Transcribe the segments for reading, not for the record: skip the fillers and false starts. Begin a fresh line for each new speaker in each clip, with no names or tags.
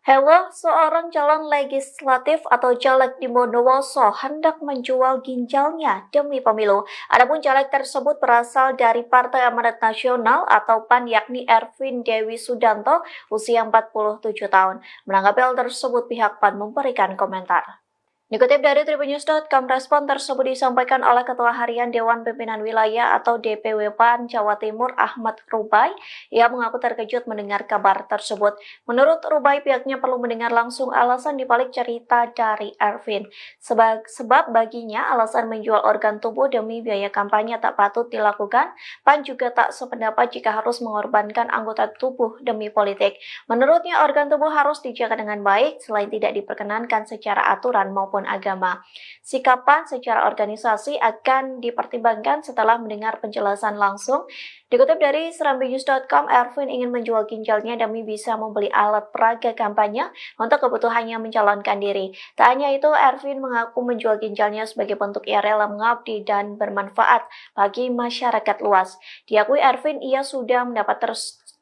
Heboh, seorang calon legislatif atau caleg di Bondowoso hendak menjual ginjalnya demi pemilu. Adapun caleg tersebut berasal dari Partai Amanat Nasional atau PAN yakni Ervin Dewi Sudanto, usia 47 tahun. Menanggapi hal tersebut, pihak PAN memberikan komentar. Dikutip dari Tribunnews.com, respon tersebut disampaikan oleh Ketua Harian Dewan Pimpinan Wilayah atau DPW PAN Jawa Timur Ahmad Rubai. Ia mengaku terkejut mendengar kabar tersebut. Menurut Rubai, pihaknya perlu mendengar langsung alasan dibalik cerita dari Ervin. Sebab baginya alasan menjual organ tubuh demi biaya kampanye tak patut dilakukan. PAN juga tak sependapat jika harus mengorbankan anggota tubuh demi politik. Menurutnya organ tubuh harus dijaga dengan baik selain tidak diperkenankan secara aturan maupun agama. Sikapan secara organisasi akan dipertimbangkan setelah mendengar penjelasan langsung. Dikutip dari serambinews.com, Ervin ingin menjual ginjalnya demi bisa membeli alat peraga kampanye untuk kebutuhannya mencalonkan diri. Tak hanya itu, Ervin mengaku menjual ginjalnya sebagai bentuk ia rela mengabdi dan bermanfaat bagi masyarakat luas. Diakui Ervin, ia sudah mendapat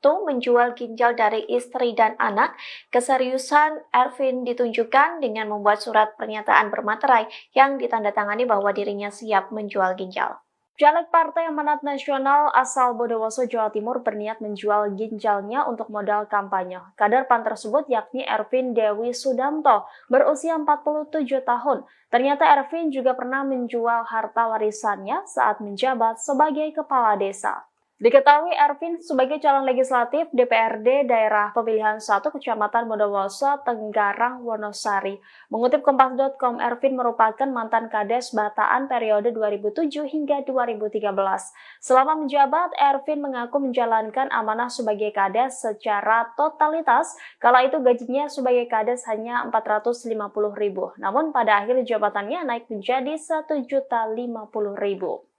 menjual ginjal dari istri dan anak. Keseriusan Ervin ditunjukkan dengan membuat surat pernyataan bermaterai yang ditandatangani bahwa dirinya siap menjual ginjal. Caleg Partai Amanat Nasional asal Bondowoso, Jawa Timur berniat menjual ginjalnya untuk modal kampanye. Kader PAN tersebut yakni Ervin Dewi Sudanto, berusia 47 tahun. Ternyata Ervin juga pernah menjual harta warisannya saat menjabat sebagai kepala desa. Diketahui Ervin sebagai calon legislatif DPRD Daerah Pemilihan 1 Kecamatan Bondowoso, Tenggarang, Wonosari. Mengutip Kompas.com, Ervin merupakan mantan Kades Bataan periode 2007 hingga 2013. Selama menjabat, Ervin mengaku menjalankan amanah sebagai Kades secara totalitas, kala itu gajinya sebagai Kades hanya Rp450.000. Namun pada akhir jabatannya naik menjadi Rp1.050.000.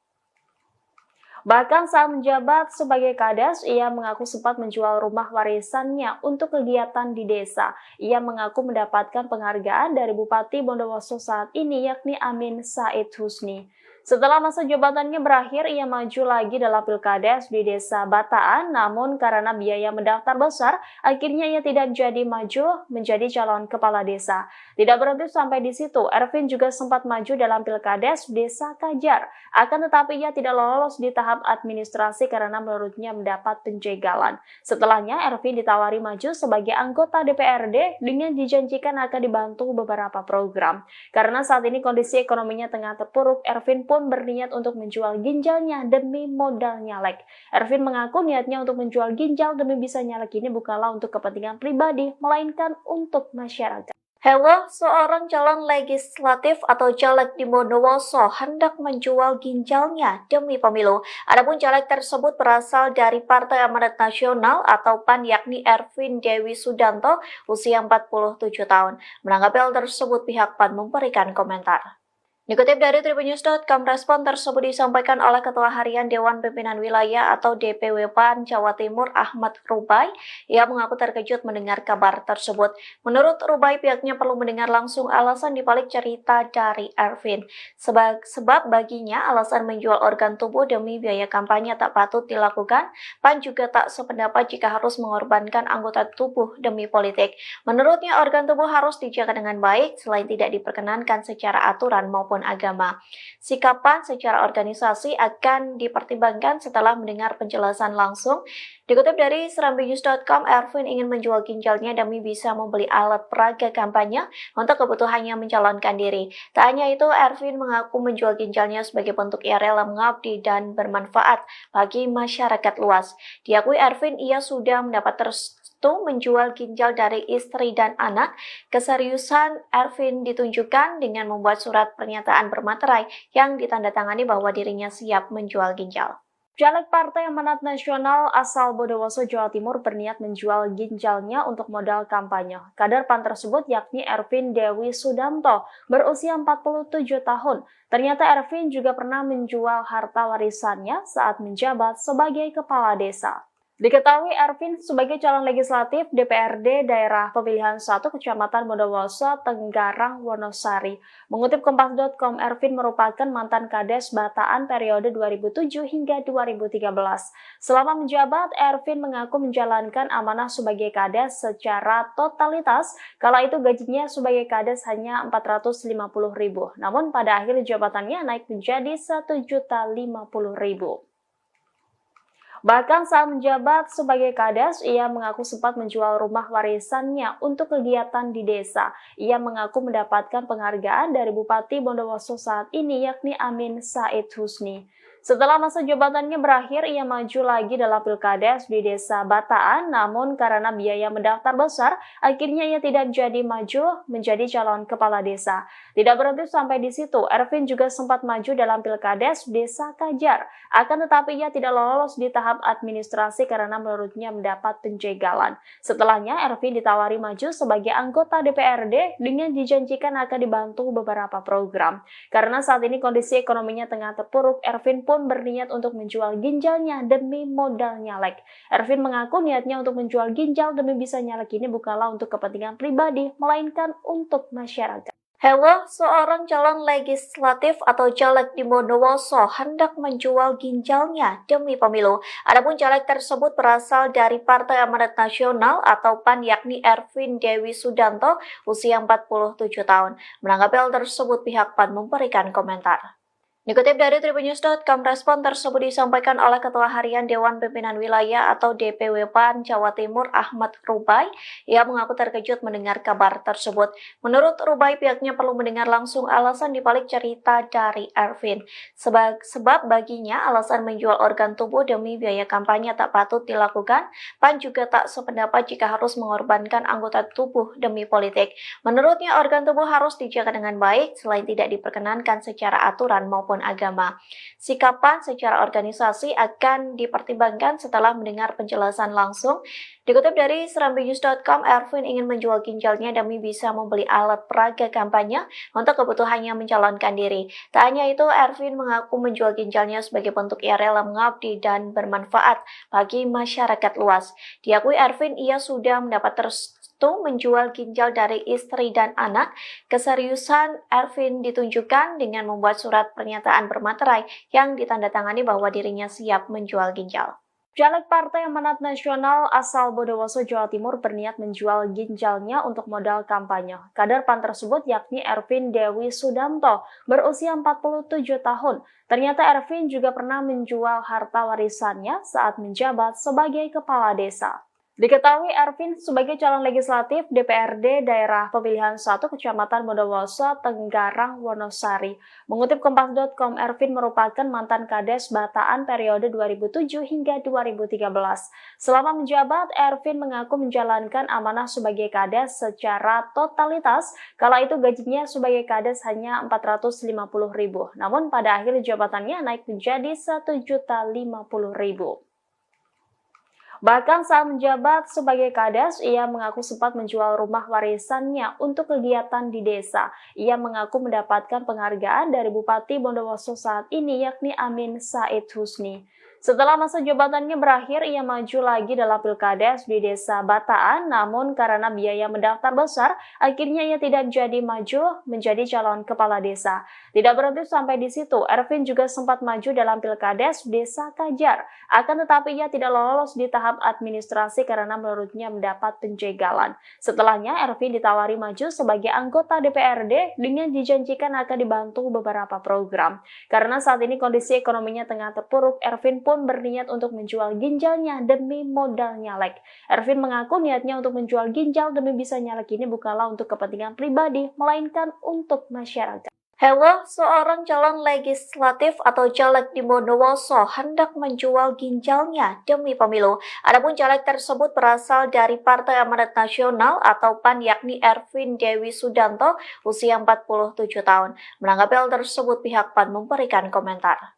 Bahkan saat menjabat sebagai Kades, ia mengaku sempat menjual rumah warisannya untuk kegiatan di desa. Ia mengaku mendapatkan penghargaan dari Bupati Bondowoso saat ini, yakni Amin Said Husni. Setelah masa jabatannya berakhir, ia maju lagi dalam Pilkades di Desa Bataan, namun karena biaya mendaftar besar, akhirnya ia tidak jadi maju menjadi calon kepala desa. Tidak berhenti sampai di situ, Ervin juga sempat maju dalam Pilkades Desa Kajar. Akan tetapi ia tidak lolos di tahap administrasi karena menurutnya mendapat penjagalan. Setelahnya, Ervin ditawari maju sebagai anggota DPRD dengan dijanjikan akan dibantu beberapa program. Karena saat ini kondisi ekonominya tengah terpuruk, Ervin pun berniat untuk menjual ginjalnya demi modal nyalek. Ervin mengaku niatnya untuk menjual ginjal demi bisa nyalek ini bukanlah untuk kepentingan pribadi, melainkan untuk masyarakat. Heboh, seorang calon legislatif atau caleg di Bondowoso hendak menjual ginjalnya demi pemilu. Adapun caleg tersebut berasal dari Partai Amanat Nasional atau PAN yakni Ervin Dewi Sudanto, usia 47 tahun. Menanggapi hal tersebut, pihak PAN memberikan komentar. Dikutip dari Tribunnews.com, respon tersebut disampaikan oleh Ketua Harian Dewan Pimpinan Wilayah atau DPW PAN Jawa Timur Ahmad Rubai. Ia mengaku terkejut mendengar kabar tersebut. Menurut Rubai, pihaknya perlu mendengar langsung alasan dibalik cerita dari Ervin. Sebab baginya alasan menjual organ tubuh demi biaya kampanye tak patut dilakukan. PAN juga tak sependapat jika harus mengorbankan anggota tubuh demi politik. Menurutnya organ tubuh harus dijaga dengan baik selain tidak diperkenankan secara aturan maupun agama. Sikapan secara organisasi akan dipertimbangkan setelah mendengar penjelasan langsung. Dikutip dari serambinews.com, Ervin ingin menjual ginjalnya demi bisa membeli alat peraga kampanye untuk kebutuhannya mencalonkan diri. Tak hanya itu, Ervin mengaku menjual ginjalnya sebagai bentuk ia rela mengabdi dan bermanfaat bagi masyarakat luas. Diakui Ervin, ia sudah mendapat menjual ginjal dari istri dan anak. Keseriusan Ervin ditunjukkan dengan membuat surat pernyataan bermaterai yang ditandatangani bahwa dirinya siap menjual ginjal. Caleg Partai Amanat Nasional asal Bondowoso, Jawa Timur berniat menjual ginjalnya untuk modal kampanye. Kader PAN tersebut yakni Ervin Dewi Sudanto, berusia 47 tahun. Ternyata Ervin juga pernah menjual harta warisannya saat menjabat sebagai kepala desa. Diketahui Ervin sebagai calon legislatif DPRD Daerah Pemilihan 1 Kecamatan Bondowoso, Tenggarang, Wonosari. Mengutip Kompas.com, Ervin merupakan mantan Kades Bataan periode 2007 hingga 2013. Selama menjabat, Ervin mengaku menjalankan amanah sebagai Kades secara totalitas, kala itu gajinya sebagai Kades hanya Rp450.000. Namun pada akhir jabatannya naik menjadi Rp1.050.000. Bahkan saat menjabat sebagai Kades, ia mengaku sempat menjual rumah warisannya untuk kegiatan di desa. Ia mengaku mendapatkan penghargaan dari Bupati Bondowoso saat ini, yakni Amin Said Husni. Setelah masa jabatannya berakhir, ia maju lagi dalam Pilkades di Desa Bataan, namun karena biaya mendaftar besar, akhirnya ia tidak jadi maju menjadi calon kepala desa. Tidak berhenti sampai di situ, Ervin juga sempat maju dalam Pilkades Desa Kajar. Akan tetapi ia tidak lolos di tahap administrasi karena menurutnya mendapat penjagalan. Setelahnya, Ervin ditawari maju sebagai anggota DPRD dengan dijanjikan akan dibantu beberapa program. Karena saat ini kondisi ekonominya tengah terpuruk, Ervin pun berniat untuk menjual ginjalnya demi modal nyalek. Ervin mengaku niatnya untuk menjual ginjal demi bisa nyalek ini bukanlah untuk kepentingan pribadi, melainkan untuk masyarakat. Heboh, seorang calon legislatif atau caleg di Bondowoso hendak menjual ginjalnya demi pemilu. Adapun caleg tersebut berasal dari Partai Amanat Nasional atau PAN, yakni Ervin Dewi Sudanto, usia 47 tahun. Menanggapi hal tersebut, pihak PAN memberikan komentar. Dikutip dari Tribunnews.com, respon tersebut disampaikan oleh Ketua Harian Dewan Pimpinan Wilayah atau DPW PAN Jawa Timur Ahmad Rubai. Ia mengaku terkejut mendengar kabar tersebut. Menurut Rubai, pihaknya perlu mendengar langsung alasan dibalik cerita dari Ervin. Sebab baginya alasan menjual organ tubuh demi biaya kampanye tak patut dilakukan. PAN juga tak sependapat jika harus mengorbankan anggota tubuh demi politik. Menurutnya organ tubuh harus dijaga dengan baik selain tidak diperkenankan secara aturan maupun agama. Sikapan secara organisasi akan dipertimbangkan setelah mendengar penjelasan langsung. Dikutip dari serambinews.com, Ervin ingin menjual ginjalnya demi bisa membeli alat peraga kampanye untuk kebutuhannya mencalonkan diri. Tak hanya itu, Ervin mengaku menjual ginjalnya sebagai bentuk ia rela mengabdi dan bermanfaat bagi masyarakat luas. Diakui Ervin, ia sudah mendapat menjual ginjal dari istri dan anak. Keseriusan Ervin ditunjukkan dengan membuat surat pernyataan bermaterai yang ditandatangani bahwa dirinya siap menjual ginjal. Caleg Partai Amanat Nasional asal Bondowoso, Jawa Timur berniat menjual ginjalnya untuk modal kampanye. Kader PAN tersebut yakni Ervin Dewi Sudanto, berusia 47 tahun. Ternyata Ervin juga pernah menjual harta warisannya saat menjabat sebagai kepala desa. Diketahui Ervin sebagai calon legislatif DPRD Daerah Pemilihan 1 Kecamatan Bondowoso, Tenggarang, Wonosari. Mengutip Kompas.com, Ervin merupakan mantan Kades Bataan periode 2007 hingga 2013. Selama menjabat, Ervin mengaku menjalankan amanah sebagai Kades secara totalitas, kala itu gajinya sebagai Kades hanya Rp450.000. Namun pada akhir jabatannya naik menjadi Rp1.050.000. Bahkan saat menjabat sebagai Kades, ia mengaku sempat menjual rumah warisannya untuk kegiatan di desa. Ia mengaku mendapatkan penghargaan dari Bupati Bondowoso saat ini, yakni Amin Said Husni. Setelah masa jabatannya berakhir, ia maju lagi dalam Pilkades di Desa Bataan, namun karena biaya mendaftar besar, akhirnya ia tidak jadi maju menjadi calon kepala desa. Tidak berhenti sampai di situ, Ervin juga sempat maju dalam Pilkades Desa Kajar. Akan tetapi ia tidak lolos di tahap administrasi karena menurutnya mendapat penjagalan. Setelahnya, Ervin ditawari maju sebagai anggota DPRD dengan dijanjikan akan dibantu beberapa program. Karena saat ini kondisi ekonominya tengah terpuruk, Ervin pun berniat untuk menjual ginjalnya demi modal nyalek. Ervin mengaku niatnya untuk menjual ginjal demi bisa nyalek ini bukanlah untuk kepentingan pribadi, melainkan untuk masyarakat. Heboh, seorang calon legislatif atau caleg di Bondowoso hendak menjual ginjalnya demi pemilu. Adapun caleg tersebut berasal dari Partai Amanat Nasional atau PAN, yakni Ervin Dewi Sudanto, usia 47 tahun. Menanggapi hal tersebut, pihak PAN memberikan komentar.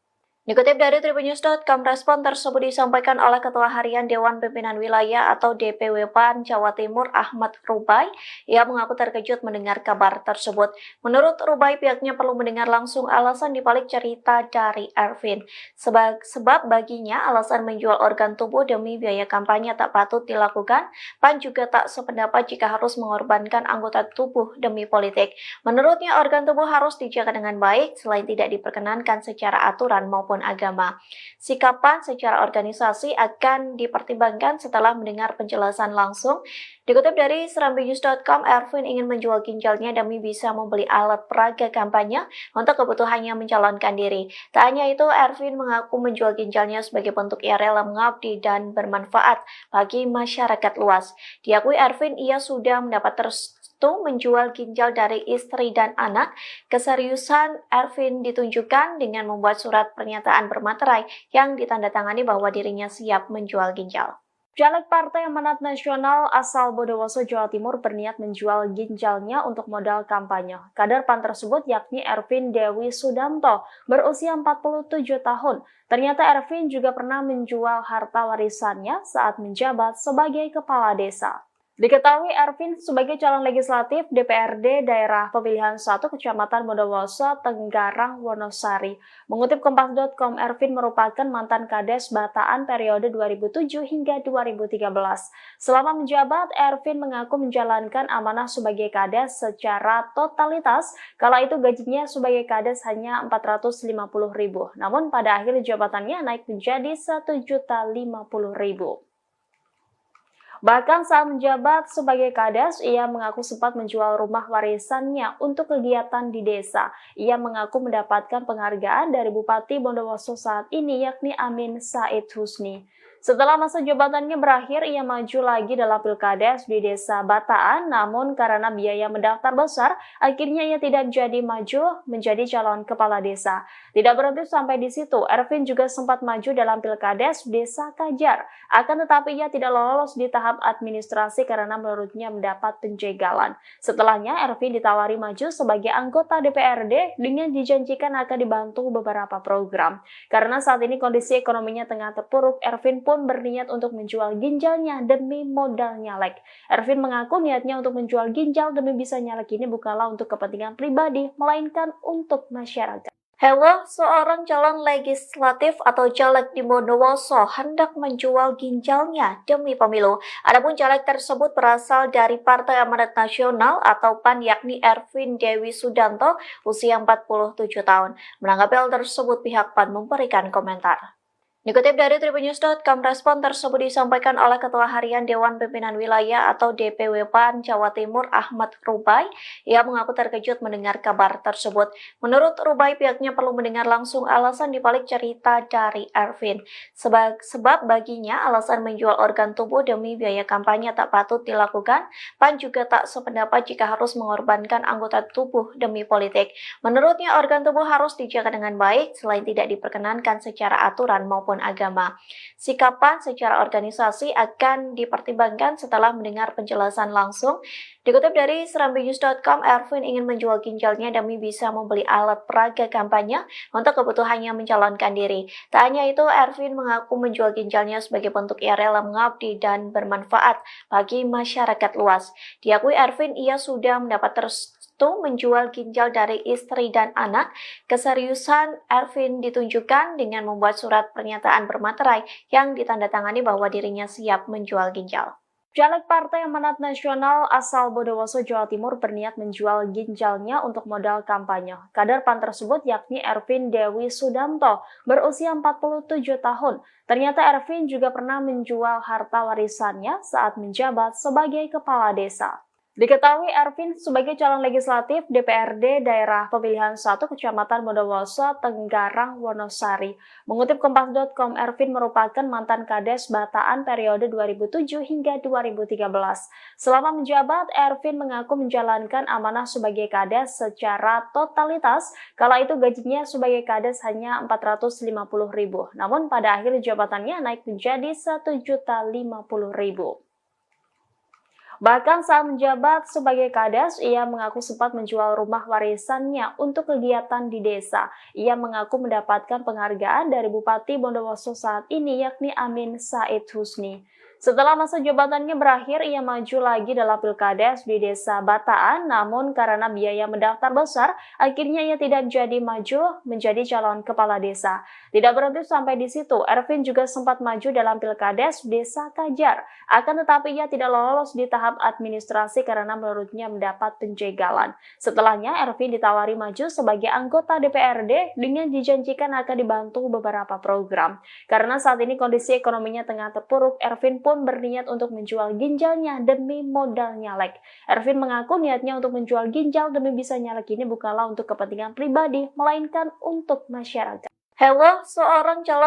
Dikutip dari tribunnews.com, respon tersebut disampaikan oleh Ketua Harian Dewan Pimpinan Wilayah atau DPW PAN Jawa Timur Ahmad Rubai. Ia mengaku terkejut mendengar kabar tersebut. Menurut Rubai, pihaknya perlu mendengar langsung alasan dibalik cerita dari Ervin. Sebab baginya alasan menjual organ tubuh demi biaya kampanye tak patut dilakukan. PAN juga tak sependapat jika harus mengorbankan anggota tubuh demi politik. Menurutnya, organ tubuh harus dijaga dengan baik selain tidak diperkenankan secara aturan maupun agama. Sikapan secara organisasi akan dipertimbangkan setelah mendengar penjelasan langsung. Dikutip dari serambinews.com, Ervin ingin menjual ginjalnya demi bisa membeli alat peraga kampanye untuk kebutuhannya mencalonkan diri. Tak hanya itu, Ervin mengaku menjual ginjalnya sebagai bentuk ia rela mengabdi dan bermanfaat bagi masyarakat luas. Diakui Ervin, ia sudah mendapat menjual ginjal dari istri dan anak. Keseriusan Ervin ditunjukkan dengan membuat surat pernyataan bermaterai yang ditandatangani bahwa dirinya siap menjual ginjal.
Caleg Partai Amanat Nasional asal Bondowoso, Jawa Timur berniat menjual ginjalnya untuk modal kampanye. Kader PAN tersebut yakni Ervin Dewi Sudanto, berusia 47 tahun. Ternyata Ervin juga pernah menjual harta warisannya saat menjabat sebagai kepala desa. Diketahui Ervin sebagai calon legislatif DPRD Daerah Pemilihan 1 Kecamatan Bondowoso, Tenggarang, Wonosari. Mengutip Kompas.com, Ervin merupakan mantan Kades Bataan periode 2007 hingga 2013. Selama menjabat, Ervin mengaku menjalankan amanah sebagai Kades secara totalitas, kala itu gajinya sebagai Kades hanya Rp450.000. Namun pada akhir jabatannya naik menjadi Rp1.050.000. Bahkan saat menjabat sebagai Kades, ia mengaku sempat menjual rumah warisannya untuk kegiatan di desa. Ia mengaku mendapatkan penghargaan dari Bupati Bondowoso saat ini, yakni Amin Said Husni. Setelah masa jabatannya berakhir, ia maju lagi dalam Pilkades di Desa Bataan, namun karena biaya mendaftar besar, akhirnya ia tidak jadi maju menjadi calon kepala desa. Tidak berhenti sampai di situ, Ervin juga sempat maju dalam Pilkades Desa Kajar. Akan tetapi ia tidak lolos di tahap administrasi karena menurutnya mendapat penjagalan. Setelahnya, Ervin ditawari maju sebagai anggota DPRD dengan dijanjikan akan dibantu beberapa program. Karena saat ini kondisi ekonominya tengah terpuruk, Ervin pun berniat untuk menjual ginjalnya demi modal nyalek. Ervin mengaku niatnya untuk menjual ginjal demi bisa nyalek ini bukanlah untuk kepentingan pribadi, melainkan untuk masyarakat.
Heboh, seorang calon legislatif atau caleg di Bondowoso hendak menjual ginjalnya demi pemilu. Adapun caleg tersebut berasal dari Partai Amanat Nasional atau PAN, yakni Ervin Dewi Sudanto, usia 47 tahun. Menanggapi hal tersebut, pihak PAN memberikan komentar. Dikutip dari tribunnews.com, respon tersebut disampaikan oleh Ketua Harian Dewan Pimpinan Wilayah atau DPW PAN Jawa Timur Ahmad Rubai. Ia mengaku terkejut mendengar kabar tersebut. Menurut Rubai, pihaknya perlu mendengar langsung alasan dibalik cerita dari Ervin. Sebab baginya alasan menjual organ tubuh demi biaya kampanye tak patut dilakukan. PAN juga tak sependapat jika harus mengorbankan anggota tubuh demi politik. Menurutnya, organ tubuh harus dijaga dengan baik selain tidak diperkenankan secara aturan maupun agama. Sikapan secara organisasi akan dipertimbangkan setelah mendengar penjelasan langsung. Dikutip dari serambinews.com, Ervin ingin menjual ginjalnya demi bisa membeli alat peraga kampanye untuk kebutuhannya mencalonkan diri. Tak hanya itu, Ervin mengaku menjual ginjalnya sebagai bentuk ia rela mengabdi dan bermanfaat bagi masyarakat luas. Diakui Ervin, ia sudah mendapat menjual ginjal dari istri dan anak. Keseriusan Ervin ditunjukkan dengan membuat surat pernyataan bermaterai yang ditandatangani bahwa dirinya siap menjual ginjal.
Caleg Partai Amanat Nasional asal Bondowoso, Jawa Timur berniat menjual ginjalnya untuk modal kampanye. Kader PAN tersebut yakni Ervin Dewi Sudanto, berusia 47 tahun. Ternyata Ervin juga pernah menjual harta warisannya saat menjabat sebagai kepala desa. Diketahui Ervin sebagai calon legislatif DPRD Daerah Pemilihan 1 Kecamatan Bondowoso, Tenggarang, Wonosari. Mengutip Kompas.com, Ervin merupakan mantan Kades Bataan periode 2007 hingga 2013. Selama menjabat, Ervin mengaku menjalankan amanah sebagai Kades secara totalitas, kala itu gajinya sebagai Kades hanya Rp450.000. Namun pada akhir jabatannya naik menjadi Rp1.050.000. Bahkan saat menjabat sebagai Kades, ia mengaku sempat menjual rumah warisannya untuk kegiatan di desa. Ia mengaku mendapatkan penghargaan dari Bupati Bondowoso saat ini, yakni Amin Said Husni. Setelah masa jabatannya berakhir, ia maju lagi dalam pilkades di desa Bataan, namun karena biaya mendaftar besar, akhirnya ia tidak jadi maju menjadi calon kepala desa. Tidak berhenti sampai di situ, Ervin juga sempat maju dalam pilkades desa Kajar. Akan tetapi ia tidak lolos di tahap administrasi karena menurutnya mendapat penjagalan. Setelahnya, Ervin ditawari maju sebagai anggota DPRD dengan dijanjikan akan dibantu beberapa program. Karena saat ini kondisi ekonominya tengah terpuruk, Ervin pun berniat untuk menjual ginjalnya demi modal nyalek. Ervin mengaku niatnya untuk menjual ginjal demi bisa nyalek ini bukanlah untuk kepentingan pribadi, melainkan untuk masyarakat.
Hello, seorang calon